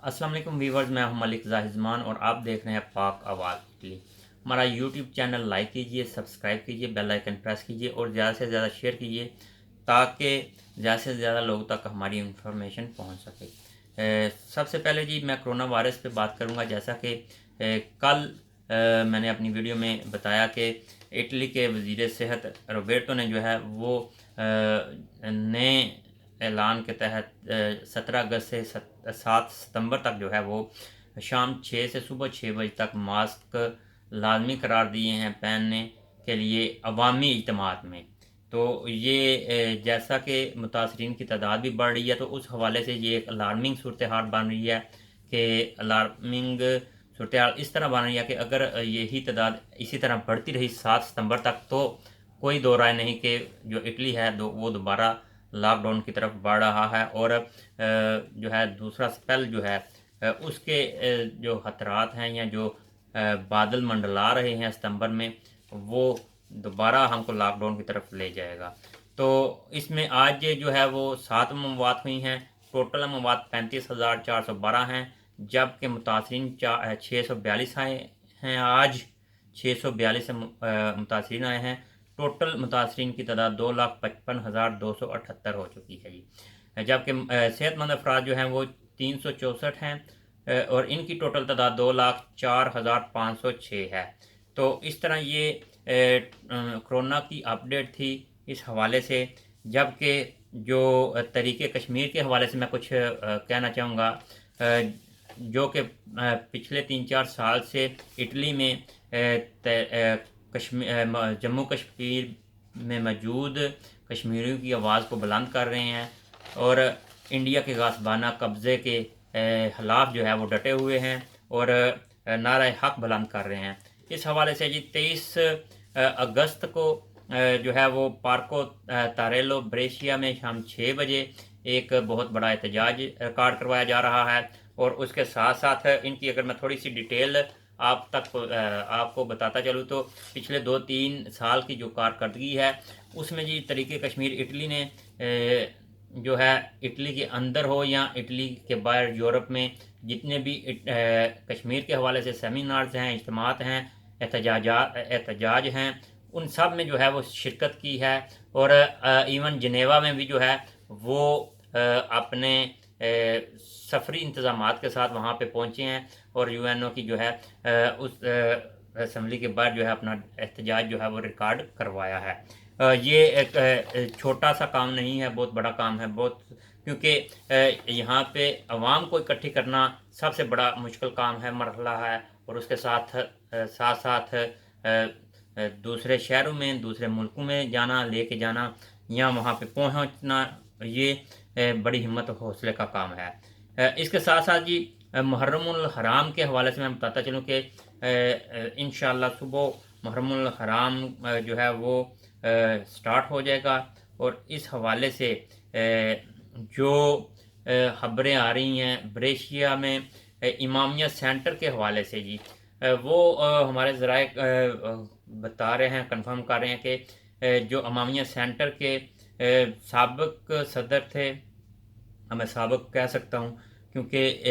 अस्सलाम वालेकुम व्यूवर्स, मैं हूं मलिक जाहिज़मान और आप देख रहे हैं पाक आवाज़ इटली। हमारा यूट्यूब चैनल लाइक कीजिए, सब्सक्राइब कीजिए, बेल आइकन प्रेस कीजिए और ज़्यादा से ज़्यादा शेयर कीजिए ताकि ज़्यादा से ज़्यादा लोगों तक हमारी इंफॉर्मेशन पहुंच सके। सबसे पहले जी मैं कोरोना वायरस पे बात करूंगा। जैसा कि कल मैंने अपनी वीडियो में बताया कि इटली के वज़ीर सेहत रोबर्टो ने जो है वो नए ऐलान के तहत 17 अगस्त से 7 सितंबर तक जो है वो शाम 6 से सुबह 6 बजे तक मास्क लाजमी करार दिए हैं पहनने के लिए अवामी इज्तिमात में। तो ये जैसा कि मुतासरीन की तादाद भी बढ़ रही है तो उस हवाले से ये एक अलार्मिंग सूरत हाल बन रही है कि अलार्मिंग सूरत हाल इस तरह बन रही है कि अगर यही तादाद इसी तरह बढ़ती रही 7 सितंबर तक तो कोई दो राय नहीं कि जो इटली है वो दोबारा लॉकडाउन की तरफ बढ़ रहा है। और जो है दूसरा स्पेल जो है उसके जो खतरात हैं या जो बादल मंडला रहे हैं सितंबर में वो दोबारा हमको लॉकडाउन की तरफ ले जाएगा। तो इसमें आज जो है वो 7 मौत हुई हैं। टोटल मौत 35,412 हैं, जबकि मुतासरीन 642 आए हैं। आज 642 मुतासरीन आए हैं। टोटल मुतासरीन की तादाद 2,55,278 हो चुकी है जी। जबकि सेहतमंद अफराद जो हैं वो 364 हैं और इनकी टोटल तादाद 2,04,506 है। तो इस तरह ये कोरोना की अपडेट थी इस हवाले से। जबकि जो तरीके कश्मीर के हवाले से मैं कुछ कहना चाहूँगा, जो कि पिछले 3-4 साल से इटली में जम्मू कश्मीर में मौजूद कश्मीरियों की आवाज़ को बुलंद कर रहे हैं और इंडिया के गासबाना कब्ज़े के खिलाफ जो है वो डटे हुए हैं और नारा हक बुलंद कर रहे हैं। इस हवाले से जी 23 अगस्त को जो है वो पार्को तारेलो ब्रेशिया में शाम 6 बजे एक बहुत बड़ा एहतजाज रिकॉर्ड करवाया जा रहा है। और उसके साथ साथ इनकी अगर मैं थोड़ी सी डिटेल आप तक आपको बताता चलूँ तो पिछले 2-3 साल की जो कारकर्दगी है उसमें जी तरीके कश्मीर इटली ने जो है इटली के अंदर हो या इटली के बाहर यूरोप में जितने भी कश्मीर के हवाले से सेमिनार्स हैं, इज्तिमात हैं, एहतजाज हैं, उन सब में जो है वो शिरकत की है। और इवन जनेवा में भी जो है वो अपने सफरी इंतज़ामात के साथ वहाँ पे पहुँचे हैं और यूएनओ की जो है उस असम्बली के बाद जो है अपना एहतजाज जो है वो रिकॉर्ड करवाया है। ये एक छोटा सा काम नहीं है, बहुत बड़ा काम है बहुत, क्योंकि यहाँ पे अवाम को इकट्ठी करना सबसे बड़ा मुश्किल काम है, मरहला है। और उसके साथ साथ साथ दूसरे शहरों में, दूसरे मुल्कों में जाना, लेके जाना या वहाँ पे पहुँचना, ये बड़ी हिम्मत और हौसले का काम है। इसके साथ साथ जी मुहर्रमुल हराम के हवाले से मैं बताता चलूँ कि इंशाअल्लाह सुबह मुहर्रमुल हराम जो है वो स्टार्ट हो जाएगा। और इस हवाले से जो खबरें आ रही हैं ब्रेशिया में इमामिया सेंटर के हवाले से जी, वो हमारे ज़राए बता रहे हैं, कंफर्म कर रहे हैं कि जो इमामिया सेंटर के साबिक सदर थे, मैं साबिक कह सकता हूँ क्योंकि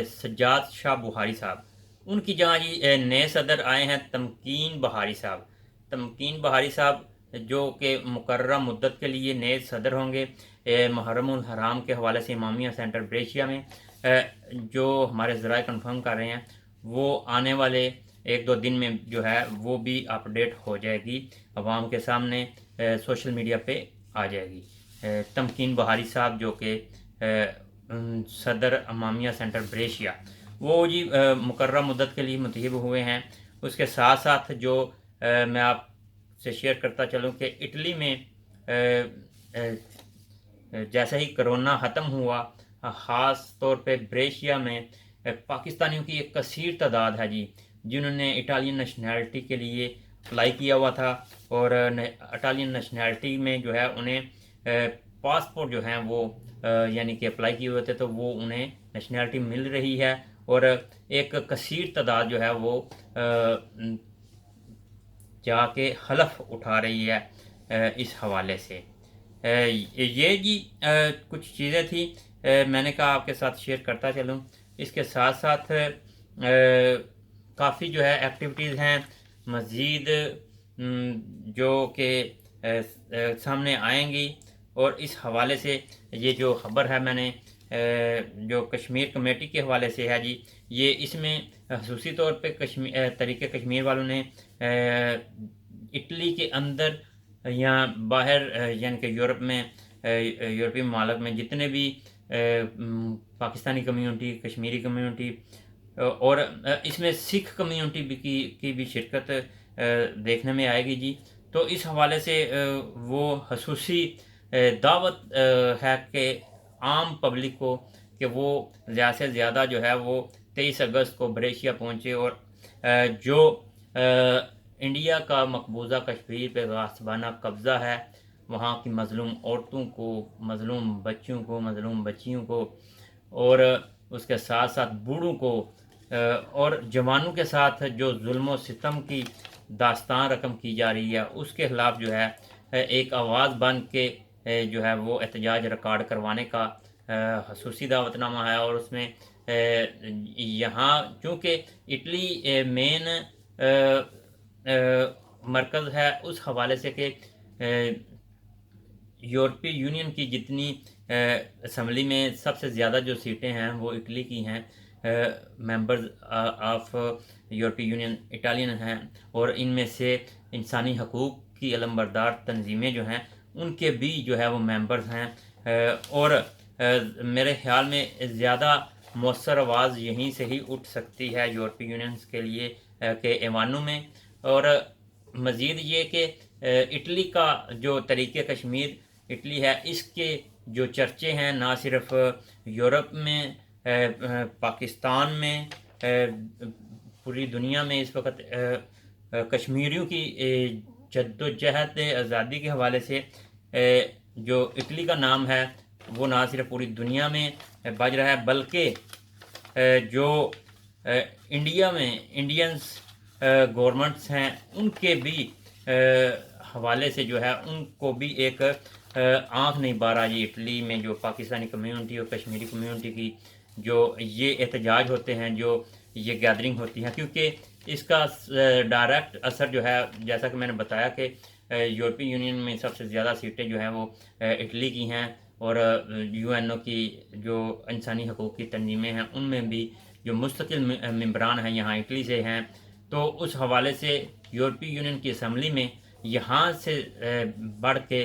सज्जाद शाह बुहारी साहब, उनकी जहाँ जी नए सदर आए हैं तमकीन बहारी साहब। तमकीन बहारी साहब जो कि मुकर्रर मुद्दत के लिए नए सदर होंगे मुहर्रमुल हराम के हवाले से इमामिया सेंटर ब्रेशिया में। जो हमारे ज़राए कंफर्म कर रहे हैं वो आने वाले 1-2 दिन में जो है वो भी अपडेट हो जाएगी, आवाम के सामने सोशल मीडिया पे आ जाएगी। तमकीन बहारी साहब जो कि सदर इमामिया सेंटर ब्रेशिया, वो जी मुकर्रर मुद्दत के लिए मुंतखब हुए हैं। उसके साथ साथ जो मैं आपसे शेयर करता चलूँ कि इटली में जैसे ही कोरोना ख़त्म हुआ, ख़ास तौर पे ब्रेशिया में पाकिस्तानियों की एक कसीर तादाद है जी जिन्होंने इटालियन नेशनैलिटी के लिए अप्लाई किया हुआ था। और इटालियन नेशनैलिटी में जो है उन्हें पासपोर्ट जो हैं वो यानी कि अप्लाई किए हुए थे तो वो उन्हें नेशनैलिटी मिल रही है। और एक कसीर तादाद जो है वो जाके हलफ उठा रही है इस हवाले से। ये जी कुछ चीज़ें थी मैंने कहा आपके साथ शेयर करता चलूँ। اس کے ساتھ ساتھ کافی جو ہے ایکٹیویٹیز ہیں مزید جو کہ سامنے آئیں گی، اور اس حوالے سے یہ جو خبر ہے میں نے جو کشمیر کمیٹی کے حوالے سے ہے جی، یہ اس میں خصوصی طور پہ طریقے کشمیر والوں نے اٹلی کے اندر یا باہر یعنی کہ یورپ میں یورپی ممالک میں جتنے بھی پاکستانی کمیونٹی، کشمیری کمیونٹی اور اس میں سکھ کمیونٹی بھی کی بھی شرکت دیکھنے میں آئے گی جی۔ تو اس حوالے سے وہ خصوصی دعوت ہے کہ عام پبلک کو کہ وہ زیادہ سے زیادہ جو ہے وہ 23 اگست کو بریشیا پہنچے، اور جو انڈیا کا مقبوضہ کشمیر پہ غاصبانہ قبضہ ہے، وہاں کی مظلوم عورتوں کو، مظلوم بچوں کو، مظلوم بچیوں کو، اور اس کے ساتھ ساتھ بوڑھوں کو اور جوانوں کے ساتھ جو ظلم و ستم کی داستان رقم کی جا رہی ہے، اس کے خلاف جو ہے ایک آواز بن کے جو ہے وہ احتجاج ریکارڈ کروانے کا خصوصی دعوت نامہ ہے۔ اور اس میں یہاں چونکہ اٹلی مین مرکز ہے، اس حوالے سے کہ یورپی یونین کی جتنی اسمبلی میں سب سے زیادہ جو سیٹیں ہیں وہ اٹلی کی ہیں، ممبرز آف یورپی یونین اٹالین ہیں، اور ان میں سے انسانی حقوق کی علمبردار تنظیمیں جو ہیں ان کے بھی جو ہے وہ ممبرز ہیں، اور میرے خیال میں زیادہ مؤثر آواز یہیں سے ہی اٹھ سکتی ہے یورپی یونینز کے لیے کہ ایوانوں میں۔ اور مزید یہ کہ اٹلی کا جو طریقہ کشمیر اٹلی ہے، اس کے جو چرچے ہیں نہ صرف یورپ میں، پاکستان میں، پوری دنیا میں اس وقت کشمیریوں کی جد و جہد آزادی کے حوالے سے جو اٹلی کا نام ہے وہ نہ صرف پوری دنیا میں بج رہا ہے، بلکہ جو انڈیا میں انڈینز گورنمنٹس ہیں ان کے بھی حوالے سے جو ہے ان کو بھی ایک آنکھ نہیں بار رہا جی، اٹلی میں جو پاکستانی کمیونٹی اور کشمیری کمیونٹی کی جو یہ احتجاج ہوتے ہیں، جو یہ گیدرنگ ہوتی ہیں، کیونکہ اس کا ڈائریکٹ اثر جو ہے جیسا کہ میں نے بتایا کہ یورپی یونین میں سب سے زیادہ سیٹیں جو ہیں وہ اٹلی کی ہیں، اور UN کی جو انسانی حقوق کی تنظیمیں ہیں ان میں بھی جو مستقل ممبران ہیں یہاں اٹلی سے ہیں۔ تو اس حوالے سے یورپی یونین کی اسمبلی میں یہاں سے بڑھ کے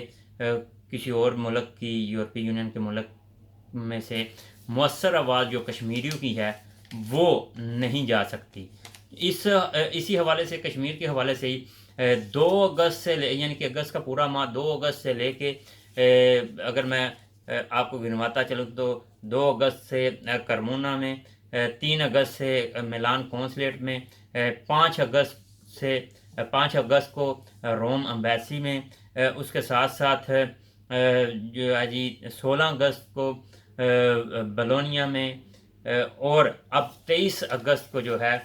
کسی اور ملک کی، یورپی یونین کے ملک میں سے مؤثر آواز جو کشمیریوں کی ہے وہ نہیں جا سکتی۔ اسی حوالے سے کشمیر کے حوالے سے ہی 2 اگست سے یعنی کہ اگست کا پورا ماہ 2 اگست سے لے کے اگر میں آپ کو گنواتا چلوں تو 2 اگست سے کرمونا میں، 3 اگست سے میلان کونسلیٹ میں، 5 اگست کو روم امبیسی میں، اس کے ساتھ ساتھ جو ہے جی 16 اگست کو بلونیا میں، اور اب 23 اگست کو جو ہے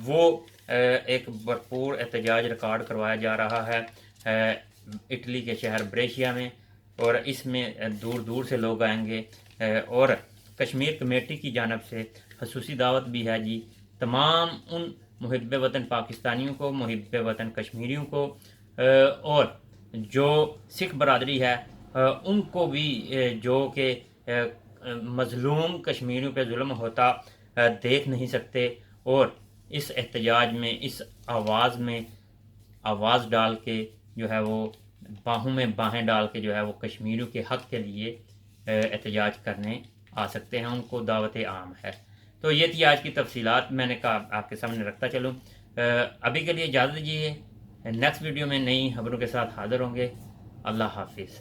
وہ ایک بھرپور احتجاج ریکارڈ کروایا جا رہا ہے اٹلی کے شہر بریشیا میں، اور اس میں دور دور سے لوگ آئیں گے، اور کشمیر کمیٹی کی جانب سے خصوصی دعوت بھی ہے جی تمام ان محب وطن پاکستانیوں کو، محب وطن کشمیریوں کو، اور جو سکھ برادری ہے ان کو بھی جو کہ مظلوم کشمیریوں پہ ظلم ہوتا دیکھ نہیں سکتے، اور اس احتجاج میں، اس آواز میں آواز ڈال کے جو ہے وہ باہوں میں باہیں ڈال کے جو ہے وہ کشمیریوں کے حق کے لیے احتجاج کرنے آ سکتے ہیں، ان کو دعوت عام ہے۔ تو یہ تھی آج کی تفصیلات، میں نے کہا آپ کے سامنے رکھتا چلوں۔ ابھی کے لیے اجازت دیجیے، نیکسٹ ویڈیو میں نئی خبروں کے ساتھ حاضر ہوں گے۔ اللہ حافظ۔